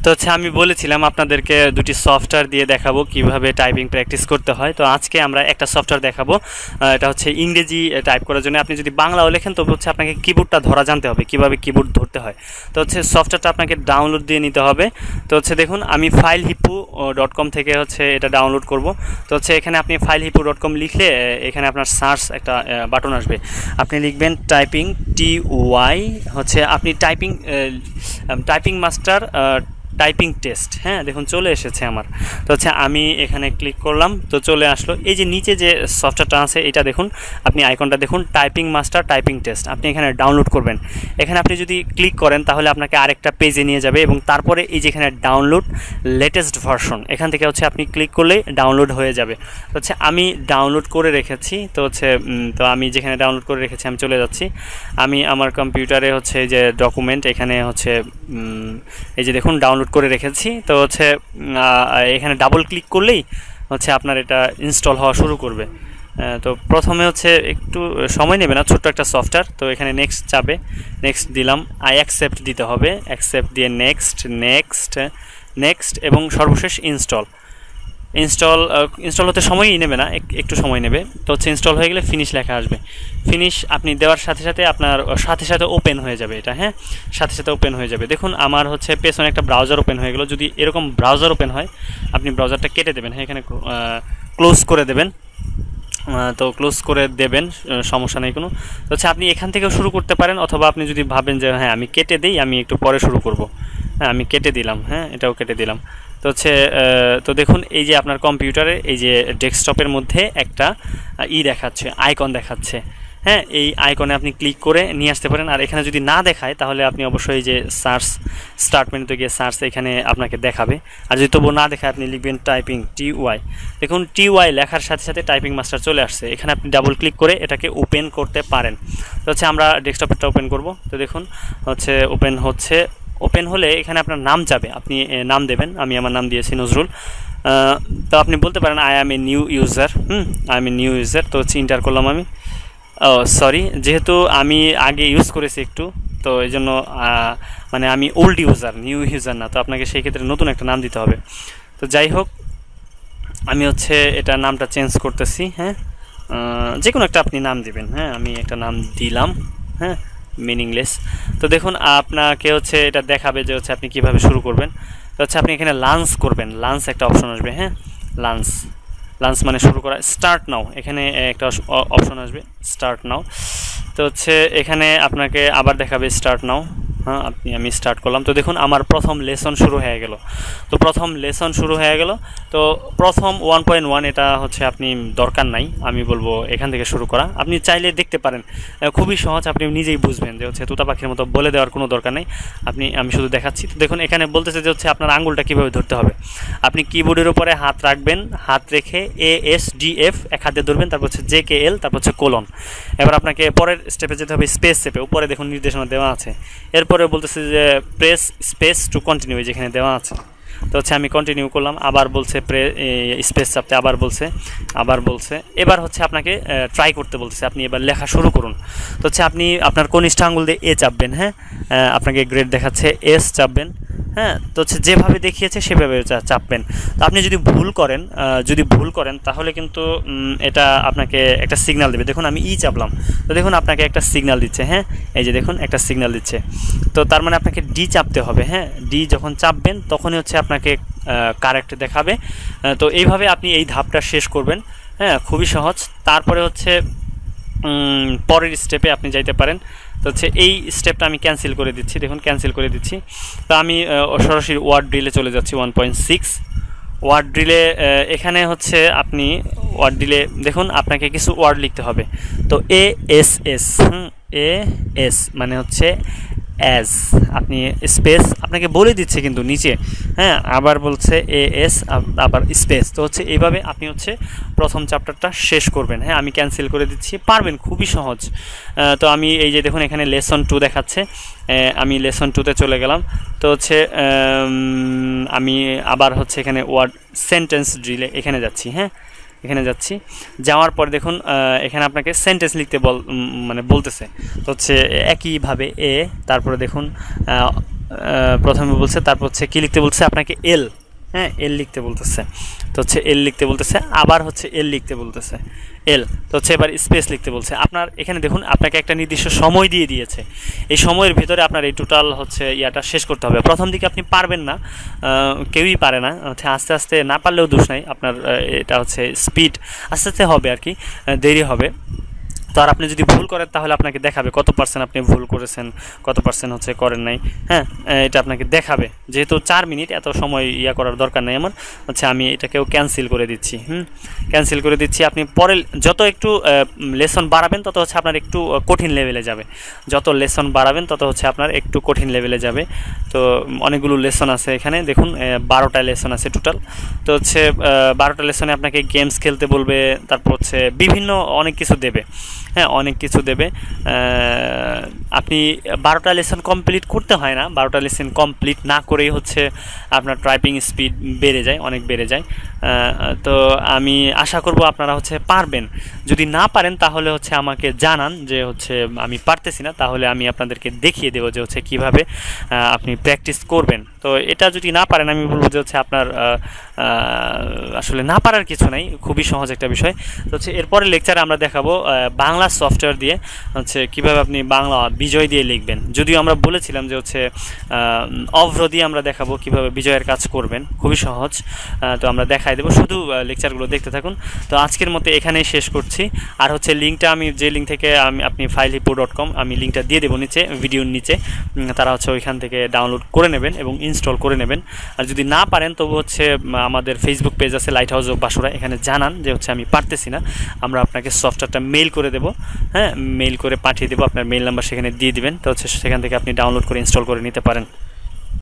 তো হচ্ছে আমি বলেছিলাম আপনাদেরকে দুটি সফটওয়্যার দিয়ে দেখাবো কিভাবে টাইপিং প্র্যাকটিস করতে হয়। তো আজকে আমরা একটা সফটওয়্যার দেখাবো, এটা হচ্ছে ইংরেজি টাইপ করার জন্য। আপনি যদি বাংলাও লেখেন তবে হচ্ছে আপনাকে কিবোর্ডটা ধরা জানতে হবে, কিভাবে কিবোর্ড ধরতে হয়। তো হচ্ছে সফটওয়্যারটা আপনাকে ডাউনলোড দিয়ে নিতে হবে। তো হচ্ছে দেখুন আমি filehippo.com থেকে হচ্ছে এটা ডাউনলোড করব। তো হচ্ছে এখানে আপনি filehippo.com লিখলে এখানে আপনার সার্চ একটা বাটন আসবে, আপনি লিখবেন টাইপিং TY, হচ্ছে আপনি টাইপিং মাস্টার টাইপিং টেস্ট। হ্যাঁ দেখুন চলে এসেছে আমার। তো হচ্ছে আমি এখানে ক্লিক করলাম, তো চলে আসলো। এই যে নিচে যে সফটওয়্যারটা আছে এটা দেখুন, আপনি আইকনটা দেখুন, টাইপিং মাস্টার টাইপিং টেস্ট। আপনি এখানে ডাউনলোড করবেন। এখানে আপনি যদি ক্লিক করেন তাহলে আপনাকে আরেকটা পেজে নিয়ে যাবে এবং তারপরে এই যে এখানে ডাউনলোড লেটেস্ট ভার্সন, এখান থেকে হচ্ছে আপনি ক্লিক করলেই ডাউনলোড হয়ে যাবে। তো হচ্ছে আমি ডাউনলোড করে রেখেছি। তো হচ্ছে তো আমি যেখানে ডাউনলোড করে রেখেছি আমি চলে যাচ্ছি। আমি আমার কম্পিউটারে হচ্ছে যে ডকুমেন্ট এখানে হচ্ছে এই যে দেখুন ডাউনলোড করে রেখেছি। তো হচ্ছে এখানে ডাবল ক্লিক করলেই হচ্ছে আপনার এটা ইনস্টল হওয়া শুরু করবে। তো প্রথমে হচ্ছে একটু সময় নেবে না, ছোট্ট একটা সফটওয়্যার। তো এখানে নেক্সট যাবে, নেক্সট দিলাম, অ্যাকসেপ্ট দিতে হবে, অ্যাকসেপ্ট দিয়ে নেক্সট এবং সর্বশেষ ইনস্টল হতে সময়ই নেবে না, একটু সময় নেবে। তো হচ্ছে ইনস্টল হয়ে গেলে ফিনিশ লেখা আসবে। ফিনিশ আপনি দেওয়ার সাথে সাথে আপনার সাথে ওপেন হয়ে যাবে এটা। হ্যাঁ সাথে ওপেন হয়ে যাবে। দেখুন আমার হচ্ছে পেছনে একটা ব্রাউজার ওপেন হয়ে গেল। যদি এরকম ব্রাউজার ওপেন হয় আপনি ব্রাউজারটা কেটে দেবেন। হ্যাঁ এখানে ক্লোজ করে দেবেন। তো ক্লোজ করে দেবেন, সমস্যা নেই কোনো। তো হচ্ছে আপনি এখান থেকেও শুরু করতে পারেন, অথবা আপনি যদি ভাবেন যে হ্যাঁ আমি কেটে দিই, আমি একটু পরে শুরু করব, হ্যাঁ আমি কেটে দিলাম, হ্যাঁ এটাও কেটে দিলাম। তো হচ্ছে তো দেখুন এই যে আপনার কম্পিউটারে এই যে ডেস্কটপের মধ্যে একটা দেখাচ্ছে, আইকন দেখাচ্ছে। হ্যাঁ এই আইকনে আপনি ক্লিক করে নিয়ে আসতে পারেন। আর এখানে যদি না দেখায় তাহলে আপনি অবশ্যই যে স্টার্ট মেনুতে গিয়ে সার্চ এখানে আপনাকে দেখাবে। আর যদি তবুও না দেখায় আপনি লিখবেন টাইপিং TY। দেখুন TY লেখার সাথে সাথে টাইপিং মাস্টার চলে আসছে। এখানে আপনি ডাবল ক্লিক করে এটাকে ওপেন করতে পারেন। তো হচ্ছে আমরা ডেস্কটপেরটা ওপেন করব। তো দেখুন হচ্ছে ওপেন হলে এখানে আপনার নাম যাবে, আপনি নাম দেবেন। আমি আমার নাম দিয়েছি নজরুল। তো আপনি বলতে পারেন I am a new user. তো হচ্ছে ইন্টার করলাম আমি। সরি, যেহেতু আমি আগে ইউজ করেছি একটু, তো এই জন্য মানে আমি ওল্ড ইউজার, নিউ ইউজার না। তো আপনাকে সেই ক্ষেত্রে নতুন একটা নাম দিতে হবে। তো যাই হোক আমি হচ্ছে এটা নামটা চেঞ্জ করতেছি। হ্যাঁ যে কোনো একটা আপনি নাম দিবেন। হ্যাঁ আমি একটা নাম দিলাম, হ্যাঁ মিনিংলেস। তো দেখুন আপনাকে হচ্ছে এটা দেখাবে যে হচ্ছে আপনি কিভাবে শুরু করবেন। তো হচ্ছে আপনি এখানে লাঞ্চ করবেন, লাঞ্চ একটা অপশন আসবে। হ্যাঁ লাঞ্চ মানে শুরু করা। স্টার্ট নাও, এখানে একটা অপশন আসবে, স্টার্ট নাও। তো হচ্ছে এখানে আপনাকে আবার দেখাবে স্টার্ট নাও। হ্যাঁ আমি স্টার্ট করলাম। তো দেখুন আমার প্রথম লেসন শুরু হয়ে গেল। তো প্রথম 1.1 এটা হচ্ছে আপনি দরকার নাই, আমি বলবো এখান থেকে শুরু করা। আপনি চাইলে দেখতে পারেন, খুবই সহজ, আপনি নিজেই বুঝবেন যে হচ্ছে তোতা পাখির মতো বলে দেওয়ার কোনো দরকার নেই। আমি শুধু দেখাচ্ছি। তো দেখুন এখানে বলতেছে যে হচ্ছে আপনার আঙুলটা কীভাবে ধরতে হবে। আপনি কিবোর্ডের উপরে হাত রাখবেন, হাত রেখে ASDF এক হাতে ধরবেন, তারপর হচ্ছে JKL, তারপর হচ্ছে কোলন। এবার আপনাকে পরের স্টেপে যেতে হবে, স্পেস স্টেপে। উপরে দেখুন নির্দেশনা দেওয়া আছে। এরপরে বলতেছে যে প্রেস স্পেস টু কন্টিনিউ, যেখানে দেওয়া আছে। তো হচ্ছে আমি কন্টিনিউ করলাম। আবার বলছে স্পেস চাপতে, আবার বলছে। এবার হচ্ছে আপনাকে ট্রাই করতে বলতেছে, আপনি এবার লেখা শুরু করুন। তো হচ্ছে আপনি আপনার কনিষ্ঠ আঙুল দিয়ে A চাপবেন। হ্যাঁ আপনাকে গ্রেড দেখাচ্ছে, S চাপবেন। হ্যাঁ তো হচ্ছে যেভাবে দেখিয়েছে সেভাবে চাপবেন। তো আপনি যদি ভুল করেন তাহলে কিন্তু এটা আপনাকে একটা সিগন্যাল দেবে। দেখুন আমি চাপলাম, তো দেখুন আপনাকে একটা সিগন্যাল দিচ্ছে। হ্যাঁ এই যে দেখুন একটা সিগন্যাল দিচ্ছে। তো তার মানে আপনাকে D চাপতে হবে। হ্যাঁ D যখন চাপবেন তখনই হচ্ছে আপনাকে কারেক্ট দেখাবে। তো এইভাবে আপনি এই ধাপটা শেষ করবেন। হ্যাঁ খুবই সহজ। তারপরে হচ্ছে পরের স্টেপে আপনি যাইতে পারেন। তো হচ্ছে এই স্টেপটা আমি ক্যান্সেল করে দিচ্ছি। দেখুন ক্যান্সেল করে দিচ্ছি। তো আমি সরাসরি ওয়ার্ড ড্রিলে চলে যাচ্ছি 1.6 ওয়ার্ড ড্রিলে। এখানে হচ্ছে আপনি ওয়ার্ড ড্রিলে দেখুন আপনাকে কিছু ওয়ার্ড লিখতে হবে। তো ASS, AS মানে হচ্ছে অ্যাজ, আপনি স্পেস আপনাকে বলে দিচ্ছে কিন্তু নিচে। হ্যাঁ আবার বলছে AS আবার স্পেস। তো হচ্ছে এইভাবে আপনি হচ্ছে প্রথম চ্যাপ্টারটা শেষ করবেন। হ্যাঁ আমি ক্যান্সেল করে দিচ্ছি, পারবেন, খুবই সহজ। তো আমি এই যে দেখুন এখানে লেসন 2 দেখাচ্ছে, আমি লেসন 2তে চলে গেলাম। তো হচ্ছে আমি আবার হচ্ছে এখানে ওয়ার্ড সেন্টেন্স ড্রিলে এখানে যাচ্ছি। হ্যাঁ এখানে যাচ্ছি, যাওয়ার পর দেখুন এখানে আপনাকে সেন্টেন্স লিখতে বলতেছে। তো হচ্ছে একইভাবে তারপরে দেখুন প্রথমে বলছে, তারপর হচ্ছে কী লিখতে বলছে আপনাকে এল, হ্যাঁ এল লিখতে বলতেছে। তো হচ্ছে এল লিখতে বলতেছে, আবার হচ্ছে এল লিখতে বলতেছে, এল। তো হচ্ছে এবার স্পেস লিখতে বলছে। আপনার এখানে দেখুন আপনাকে একটা নির্দিষ্ট সময় দিয়ে দিয়েছে, এই সময়ের ভিতরে আপনার এই টোটাল হচ্ছে ইয়াটা শেষ করতে হবে। প্রথম দিকে আপনি পারবেন না, কেউই পারে না, হচ্ছে আস্তে আস্তে না পারলেও দোষ নাই আপনার, এটা হচ্ছে স্পিড আস্তে আস্তে হবে আর কি, দেরি হবে। তো আর আপনি যদি ভুল করেন তাহলে আপনাকে দেখাবে কত পার্সেন্ট আপনি ভুল করেছেন, কত পার্সেন্ট হচ্ছে করেন নাই, হ্যাঁ এটা আপনাকে দেখাবে। যেহেতু 4 মিনিট এত সময় ইয়া করার দরকার নেই আমার, হচ্ছে আমি এটাকেও ক্যান্সেল করে দিচ্ছি, ক্যান্সেল করে দিচ্ছি। আপনি পরে যত একটু লেসন বাড়াবেন তত হচ্ছে আপনার একটু কঠিন লেভেলে যাবে, যত লেসন বাড়াবেন তত হচ্ছে আপনার একটু কঠিন লেভেলে যাবে। তো অনেকগুলো লেসন আছে এখানে দেখুন, 12টা লেসন আছে টোটাল। তো হচ্ছে 12টা লেসনে আপনাকে গেমস খেলতে বলবে, তারপর হচ্ছে বিভিন্ন অনেক কিছু দেবে, হ্যাঁ অনেক কিছু দেবে। আপনি 12টা লেসন কমপ্লিট করতে হয় না, 12টা লেসন কমপ্লিট না করেই হচ্ছে আপনার টাইপিং স্পিড বেড়ে যায়, অনেক বেড়ে যায়। তো আমি আশা করব আপনারা হচ্ছে পারবেন। যদি না পারেন তাহলে হচ্ছে আমাকে জানান যে হচ্ছে আমি পারতেছি না, তাহলে আমি আপনাদেরকে দেখিয়ে দেবো যে হচ্ছে কীভাবে আপনি প্র্যাকটিস করবেন। তো এটা যদি না পারেন আমি বলবো যে হচ্ছে আপনার আসলে না পারার কিছু নাই, খুবই সহজ একটা বিষয়। তো হচ্ছে এরপরে লেকচারে আমরা দেখাবো বাংলা সফটওয়্যার দিয়ে হচ্ছে কীভাবে আপনি বাংলা বিজয় দিয়ে লিখবেন। যদিও আমরা বলেছিলাম যে হচ্ছে অভ্র দিয়ে আমরা দেখাবো কীভাবে বিজয়ের কাজ করবেন, খুবই সহজ। তো আমরা দেখাই দেবো, শুধু লেকচারগুলো দেখতে থাকুন। তো আজকের মতো এখানেই শেষ করছি। আর হচ্ছে লিঙ্কটা আমি যে লিঙ্ক থেকে আপনি filehippo.com আমি লিঙ্কটা দিয়ে দেবো নিচে, ভিডিওর নিচে, তারা হচ্ছে ওইখান থেকে ডাউনলোড করে নেবেন এবং ইনস্টল করে নেবেন। আর যদি না পারেন তবু হচ্ছে আমাদের ফেসবুক পেজ আছে লাইট হাউস অফ বাসুরা, এখানে জানান যে হচ্ছে আমি পারতেছি না, আমরা আপনাকে সফটওয়্যারটা মেইল করে দেবো, হ্যাঁ মেইল করে পাঠিয়ে দেবো, আপনার মেইল নাম্বার সেখানে দিয়ে দিবেন। তো হচ্ছে সেখান থেকে আপনি ডাউনলোড করে ইনস্টল করে নিতে পারেন।